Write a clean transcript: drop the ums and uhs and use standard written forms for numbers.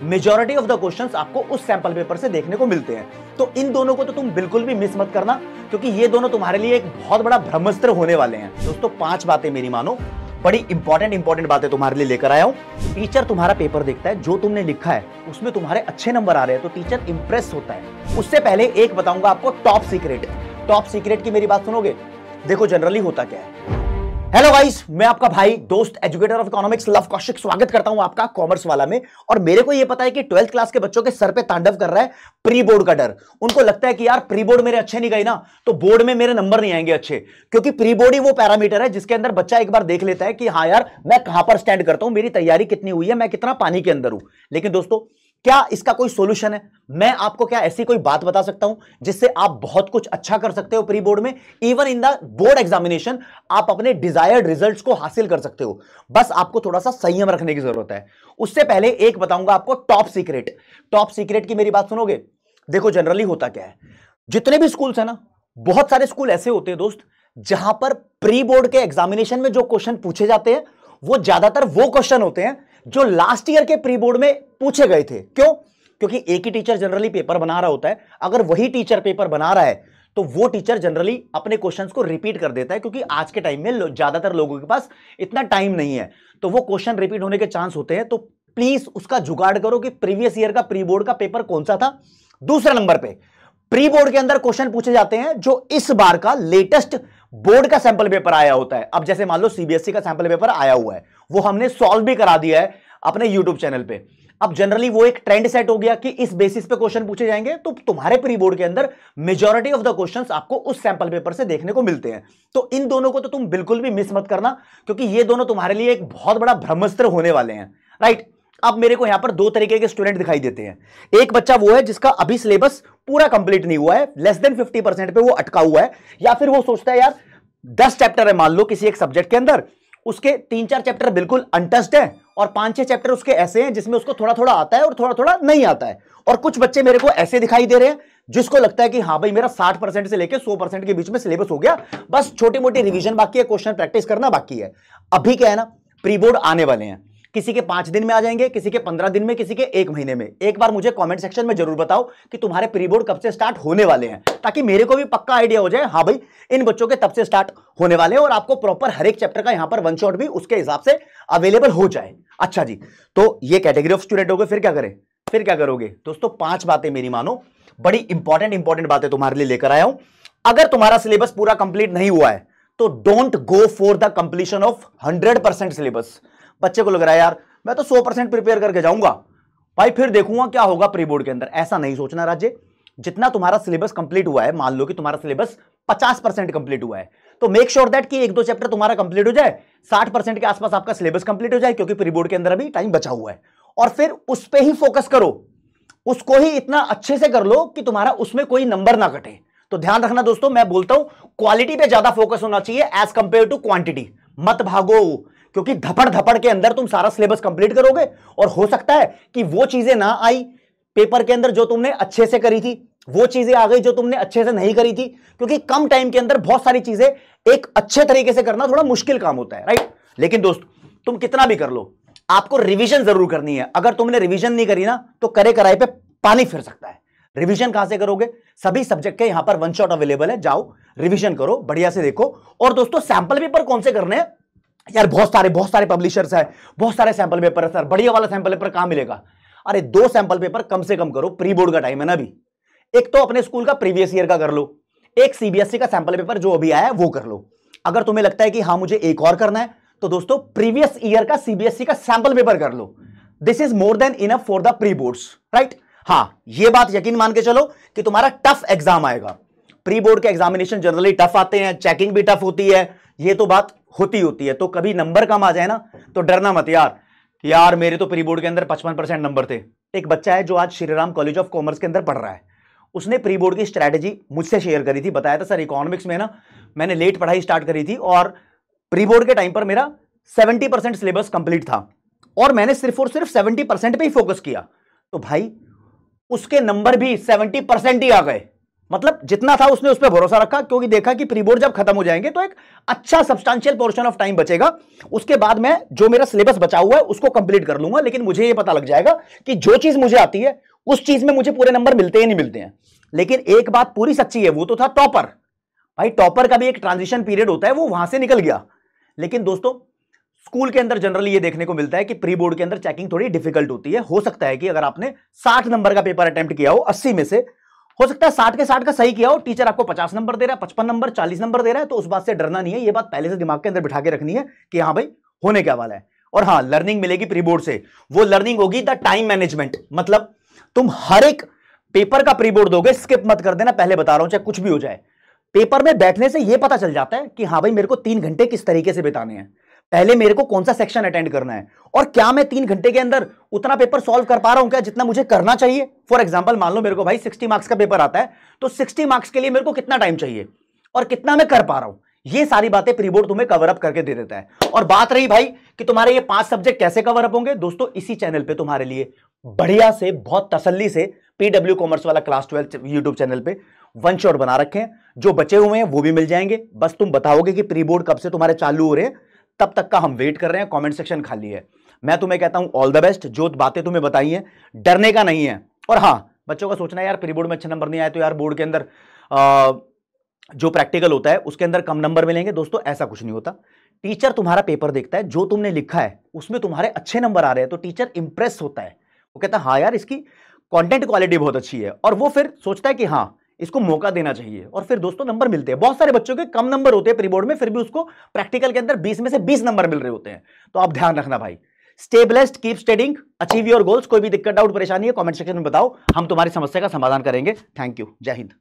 Majority of the questions आपको उस sample paper से देखने को मिलते हैं। तो इन दोनों को तो तुम बिल्कुल भी मिस मत करना, क्योंकि ये दोनों तुम्हारे लिए एक बहुत बड़ा ब्रह्मास्त्र होने वाले हैं। दोस्तों 5 बातें मेरी मानो, बड़ी इंपॉर्टेंट बातें तुम्हारे लिए लेकर आया हूं। टीचर तुम्हारा पेपर देखता है, जो तुमने लिखा है उसमें तुम्हारे अच्छे नंबर आ रहे हैं तो टीचर इंप्रेस होता है। उससे पहले एक बताऊंगा आपको टॉप सीक्रेट। टॉप सीक्रेट की मेरी बात सुनोगे? देखो जनरली होता क्या है। हेलो गाइस, मैं आपका भाई दोस्त educator of economics love Kaushik स्वागत करता हूं आपका कॉमर्स वाला में। और मेरे को यह पता है कि 12th क्लास के बच्चों के सर पे तांडव कर रहा है प्री बोर्ड का डर। उनको लगता है कि यार प्री बोर्ड मेरे अच्छे नहीं गए ना तो बोर्ड में मेरे नंबर नहीं आएंगे अच्छे, क्योंकि प्री बोर्ड ही वो पैरामीटर है जिसके अंदर बच्चा एक बार देख लेता है कि हाँ यार मैं कहां पर स्टैंड करता हूं, मेरी तैयारी कितनी हुई है, मैं कितना पानी के अंदर हूं। लेकिन दोस्तों क्या इसका कोई सॉल्यूशन है? मैं आपको क्या ऐसी कोई बात बता सकता हूं जिससे आप बहुत कुछ अच्छा कर सकते हो प्री बोर्ड में? Even in the board examination आप अपने डिजायर्ड रिजल्ट्स को हासिल कर सकते हो। बस आपको थोड़ा सा संयम रखने की जरूरत है। उससे पहले एक बताऊंगा आपको टॉप सीक्रेट। टॉप सीक्रेट की मेरी बात सुनोगे? देखो जनरली होता क्या है, जितने भी स्कूल्स है ना, बहुत सारे स्कूल ऐसे होते हैं दोस्त जहां पर प्री बोर्ड के एग्जामिनेशन में जो क्वेश्चन पूछे जाते हैं वो ज्यादातर वो क्वेश्चन होते हैं जो लास्ट ईयर के प्री बोर्ड में पूछे गए थे। क्यों? क्योंकि एक ही टीचर जनरली पेपर बना रहा होता है। अगर वही टीचर पेपर बना रहा है तो वो टीचर जनरली अपने क्वेश्चंस को रिपीट कर देता है, क्योंकि आज के टाइम में ज्यादातर लोगों के पास इतना टाइम नहीं है, तो वो क्वेश्चन रिपीट होने के चांस होते हैं। तो प्लीज उसका जुगाड़ करो कि प्रीवियस ईयर का प्री बोर्ड का पेपर कौन सा था। दूसरे नंबर पे प्री बोर्ड के अंदर क्वेश्चन पूछे जाते हैं जो इस बार का लेटेस्ट बोर्ड का सैंपल पेपर आया होता है। अब जैसे मान लो सीबीएसई का सैंपल पेपर आया हुआ है, वो हमने सॉल्व भी करा दिया है अपने यूट्यूब चैनल पे। अब जनरली वो एक ट्रेंड सेट हो गया कि इस बेसिस पे क्वेश्चन पूछे जाएंगे, तो तुम्हारे प्री बोर्ड के अंदर मेजॉरिटी ऑफ द क्वेश्चंस आपको उस सैंपल पेपर से देखने को मिलते हैं। तो इन दोनों को तो तुम बिल्कुल भी मिस मत करना, क्योंकि ये दोनों तुम्हारे लिए एक बहुत बड़ा ब्रह्मास्त्र होने वाले हैं। राइट? अब मेरे को यहां पर 2 तरीके के स्टूडेंट दिखाई देते हैं। एक बच्चा वो है जिसका अभी सिलेबस पूरा कंप्लीट नहीं हुआ है, लेस देन 50% पे वो अटका हुआ है, या फिर वो सोचता है यार 10 चैप्टर है मान लो किसी एक सब्जेक्ट के अंदर, उसके 3-4 चैप्टर बिल्कुल अनटच्ड है और 5-6 चैप्टर उसके ऐसे हैं जिसमें उसको थोड़ा थोड़ा आता है और थोड़ा थोड़ा नहीं आता है। और कुछ बच्चे मेरे को ऐसे दिखाई दे रहे हैं जिसको लगता है कि हाँ भाई मेरा 60% से लेकर 100% के बीच में सिलेबस हो गया, बस छोटी मोटी रिवीजन बाकी है, क्वेश्चन प्रैक्टिस करना बाकी है। अभी क्या है ना, प्री बोर्ड आने वाले हैं, किसी के 5 दिन में आ जाएंगे, किसी के 15 दिन में, किसी के 1 महीने में। एक बार मुझे कमेंट सेक्शन में जरूर बताओ कि तुम्हारे प्री बोर्ड कब से स्टार्ट होने वाले हैं, ताकि मेरे को भी पक्का आइडिया हो जाए हाँ भाई इन बच्चों के तब से स्टार्ट होने वाले हैं, और आपको प्रॉपर हर एक चैप्टर का यहां पर वन शॉट भी उसके हिसाब से अवेलेबल हो जाए। अच्छा जी, तो ये कैटेगरी ऑफ स्टूडेंट हो गए। फिर क्या करें? फिर क्या करोगे दोस्तों? 5 बातें मेरी मानो, बड़ी इंपॉर्टेंट बातें तुम्हारे लिए लेकर आया हूं। अगर तुम्हारा सिलेबस पूरा कंप्लीट नहीं हुआ है तो don't go for the completion of 100% syllabus. बच्चे को लग रहा है यार मैं तो 100% प्रिपेयर करके जाऊंगा भाई, फिर देखूंगा क्या होगा प्री बोर्ड के अंदर। ऐसा नहीं सोचना राज्य। जितना तुम्हारा सिलेबस कंप्लीट हुआ है, मान लो कि तुम्हारा सिलेबस 50% कंप्लीट हुआ है, तो मेक श्योर दैट कि 1-2 चैप्टर तुम्हारा कंप्लीट हो जाए, 60% के आसपास आपका सिलेबस कंप्लीट हो जाए, क्योंकि प्री बोर्ड के अंदर अभी टाइम बचा हुआ है। और फिर उस पर ही फोकस करो, उसको ही इतना अच्छे से कर लो कि तुम्हारा उसमें कोई नंबर ना कटे। तो ध्यान रखना दोस्तों, मैं बोलता हूं क्वालिटी पे ज्यादा फोकस होना चाहिए एज कंपेयर टू क्वांटिटी। मत भागो, क्योंकि धपड़ धपड़ के अंदर तुम सारा सिलेबस कंप्लीट करोगे और हो सकता है कि वो चीजें ना आई पेपर के अंदर जो तुमने अच्छे से करी थी, वो चीजें आ गई जो तुमने अच्छे से नहीं करी थी, क्योंकि कम टाइम के अंदर बहुत सारी चीजें एक अच्छे तरीके से करना थोड़ा मुश्किल काम होता है। राइट? लेकिन दोस्त तुम कितना भी कर लो, आपको रिवीजन जरूर करनी है। अगर तुमने रिवीजन नहीं करी ना तो करे कराए पे पानी फिर सकता है। रिवीजन कहां से करोगे? सभी सब्जेक्ट के यहां पर वन शॉट अवेलेबल है, जाओ रिवीजन करो, बढ़िया से देखो। और दोस्तों सैंपल पेपर कौन से करने हैं यार? बहुत सारे पब्लिशर्स है, बहुत सारे सैंपल पेपर है सर, बढ़िया वाला सैंपल पेपर कहां मिलेगा? अरे 2 सैंपल पेपर कम से कम करो, प्री बोर्ड का टाइम है ना अभी। एक तो अपने स्कूल का प्रीवियस ईयर का कर लो, एक सीबीएसई का सैंपल पेपर जो अभी आया है वो कर लो। अगर तुम्हें लगता है कि हाँ मुझे एक और करना है तो दोस्तों प्रीवियस ईयर का सीबीएसई का सैंपल पेपर कर लो। This is more than enough for the pre boards. Right? हाँ, ये बात यकीन मान के चलो कि तुम्हारा टफ एग्जाम आएगा। प्री बोर्ड के एग्जामिनेशन जनरली टफ आते हैं, चेकिंग भी टफ होती है, ये तो बात होती है। तो कभी नंबर कम आ जाए ना तो डरना मत यार मेरे तो प्री बोर्ड के अंदर 55% नंबर थे। एक बच्चा है जो आज श्रीराम कॉलेज ऑफ कॉमर्स के अंदर पढ़ रहा है, उसने प्री बोर्ड की स्ट्रैटेजी मुझसे शेयर करी थी। बताया था सर इकोनॉमिक्स में ना मैंने लेट पढ़ाई स्टार्ट करी थी और प्री बोर्ड के टाइम पर मेरा 70% सिलेबस कंप्लीट था और मैंने सिर्फ और सिर्फ 70% पे ही फोकस किया, तो भाई उसके नंबर भी 70% ही आ गए। मतलब जितना था उसने उस पर भरोसा रखा, क्योंकि देखा कि प्री बोर्ड जब खत्म हो जाएंगे तो एक अच्छा सब्सटेंशियल पोर्शन ऑफ टाइम बचेगा, उसके बाद मैं जो मेरा सिलेबस बचा हुआ है उसको कंप्लीट कर लूंगा। लेकिन मुझे यह पता लग जाएगा कि जो चीज मुझे आती है उस चीज में मुझे पूरे नंबर मिलते हैं नहीं मिलते हैं। लेकिन एक बात पूरी सच्ची है, वो तो था टॉपर। भाई टॉपर का भी एक ट्रांजिशन पीरियड होता है, वो वहां से निकल गया। लेकिन दोस्तों स्कूल के अंदर जनरली ये देखने को मिलता है कि प्री बोर्ड के अंदर चेकिंग थोड़ी डिफिकल्ट होती है। हो सकता है कि अगर आपने 60 नंबर का पेपर अटेम्प्ट किया हो 80 में से, हो सकता है 60 के 60 का सही किया हो, टीचर आपको 50 नंबर दे रहा है, 55 नंबर, 40 नंबर दे रहा है, तो उस बात से डरना नहीं है। ये बात पहले से दिमाग के अंदर बिठा के रखनी है कि हाँ भाई होने क्या वाला है। और हाँ, लर्निंग मिलेगी प्री बोर्ड से, वो लर्निंग होगी द टाइम मैनेजमेंट। मतलब तुम हर एक पेपर का प्री बोर्ड दोगे, स्किप मत कर देना, पहले बता रहा हूं, चाहे कुछ भी हो जाए। पेपर में बैठने से यह पता चल जाता है कि हाँ भाई मेरे को 3 घंटे किस तरीके से बिताने हैं, पहले मेरे को कौन सा सेक्शन अटेंड करना है, और क्या मैं 3 घंटे के अंदर उतना पेपर सॉल्व कर पा रहा हूं क्या जितना मुझे करना चाहिए। फॉर एग्जांपल मान लो मेरे को भाई 60 मार्क्स का पेपर आता है, तो 60 मार्क्स के लिए मेरे को कितना टाइम चाहिए और कितना मैं कर पा रहा हूं। ये सारी बातें प्री बोर्ड तुम्हें कवर अप करके दे देता है। और बात रही भाई कि तुम्हारे ये 5 सब्जेक्ट कैसे कवर अप होंगे, दोस्तों इसी चैनल पे तुम्हारे लिए बढ़िया से बहुत तसल्ली से पीडब्ल्यू कॉमर्स वाला क्लास 12 यूट्यूब चैनल पे वन शॉट बना रखे हैं। जो बचे हुए हैं वो भी मिल जाएंगे, बस तुम बताओगे कि प्री बोर्ड कब से तुम्हारे चालू हो रहे हैं, तब तक का हम वेट कर रहे हैं। कमेंट सेक्शन खाली है। मैं तुम्हें कहता हूं ऑल द बेस्ट। जो बातें तुम्हें बताई हैं डरने का नहीं है। और हाँ, बच्चों का सोचना है यार प्री बोर्ड में अच्छे नंबर नहीं आए तो यार बोर्ड के अंदर जो प्रैक्टिकल होता है उसके अंदर कम नंबर मिलेंगे। दोस्तों ऐसा कुछ नहीं होता। टीचर तुम्हारा पेपर देखता है, जो तुमने लिखा है उसमें तुम्हारे अच्छे नंबर आ रहे हैं तो टीचर इंप्रेस होता है, वो कहता है हाँ यार इसकी कंटेंट क्वालिटी बहुत अच्छी है, और वो फिर सोचता है कि हाँ इसको मौका देना चाहिए, और फिर दोस्तों नंबर मिलते हैं। बहुत सारे बच्चों के कम नंबर होते हैं प्री बोर्ड में, फिर भी उसको प्रैक्टिकल के अंदर 20 में से 20 नंबर मिल रहे होते हैं। तो आप ध्यान रखना भाई। Stay blessed, keep studying, achieve your goals. कोई भी दिक्कत डाउट परेशानी है कमेंट सेक्शन में बताओ, हम तुम्हारी समस्या का समाधान करेंगे। थैंक यू, जय हिंद।